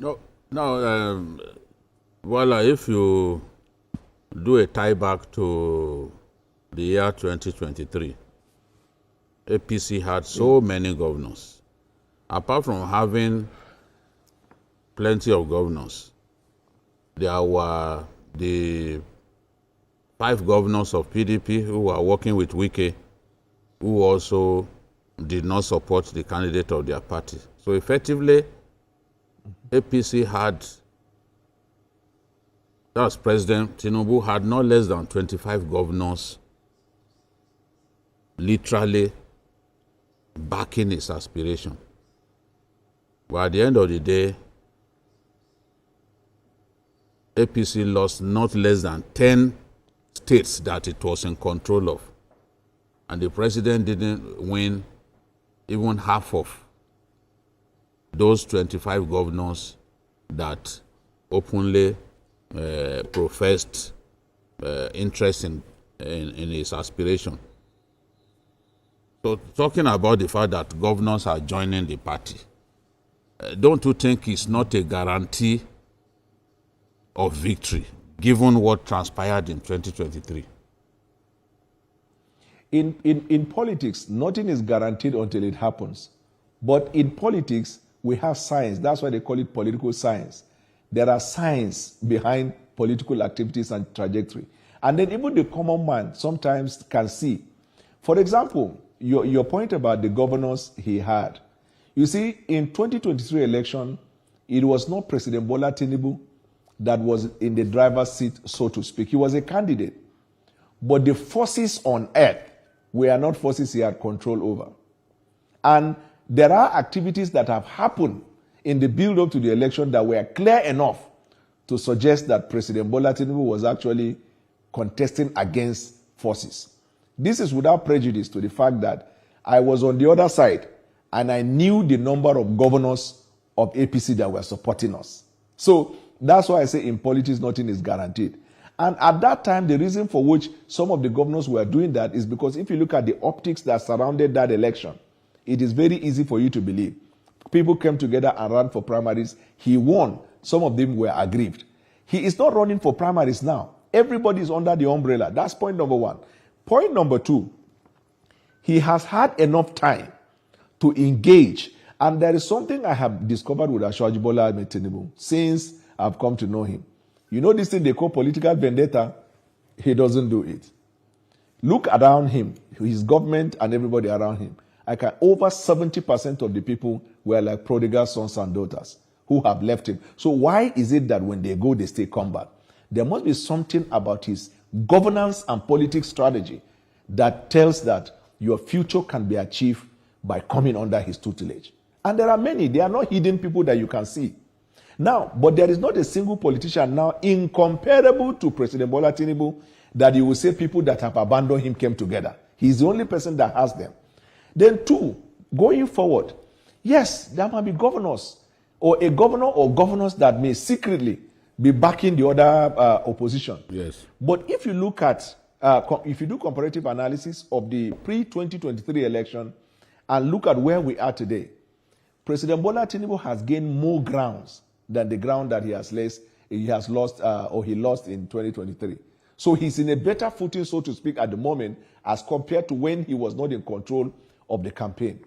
No, now, Bwala, if you do a tie back to the year 2023, APC had so many governors. Apart from having plenty of governors, there were the 5 governors of PDP who were working with Wike, who also did not support the candidate of their party. So effectively, APC had, that was President Tinubu, had no less than 25 governors literally backing his aspiration. But at the end of the day, APC lost not less than 10 states that it was in control of. And the president didn't win even half of those 25 governors that openly professed interest in his aspiration. So talking about the fact that governors are joining the party, don't you think it's not a guarantee of victory, given what transpired in 2023? In politics, nothing is guaranteed until it happens. But in politics, we have science. That's why they call it political science. There are science behind political activities and trajectory. And then even the common man sometimes can see. For example, your point about the governors he had. You see, in 2023 election, it was not President Bwala Tinubu that was in the driver's seat, so to speak. He was a candidate. But the forces on earth were not forces he had control over. And there are activities that have happened in the build-up to the election that were clear enough to suggest that President Bwala Tinubu was actually contesting against forces. This is without prejudice to the fact that I was on the other side and I knew the number of governors of APC that were supporting us. So that's why I say in politics, nothing is guaranteed. And at that time, the reason for which some of the governors were doing that is because if you look at the optics that surrounded that election, it is very easy for you to believe. People came together and ran for primaries. He won. Some of them were aggrieved. He is not running for primaries now. Everybody is under the umbrella. That's point number one. Point number two, he has had enough time to engage. And there is something I have discovered with Ashwaji Bola Tinubu since I've come to know him. You know this thing they call political vendetta? He doesn't do it. Look around him, his government and everybody around him. Over 70% of the people were like prodigal sons and daughters who have left him. So why is it that when they go, they stay come back? There must be something about his governance and politics strategy that tells that your future can be achieved by coming under his tutelage. And there are many. They are not hidden people that you can see. Now, but there is not a single politician now incomparable to President Bwala Tinubu that you will say people that have abandoned him came together. He's the only person that has them. Then two, going forward, yes, there might be governors or a governor or governors that may secretly be backing the other opposition. Yes. But if you look at, if you do comparative analysis of the pre-2023 election and look at where we are today, President Bwala Tinubu has gained more grounds than the ground that he has lost in 2023. So he's in a better footing, so to speak, at the moment as compared to when he was not in control of the campaign.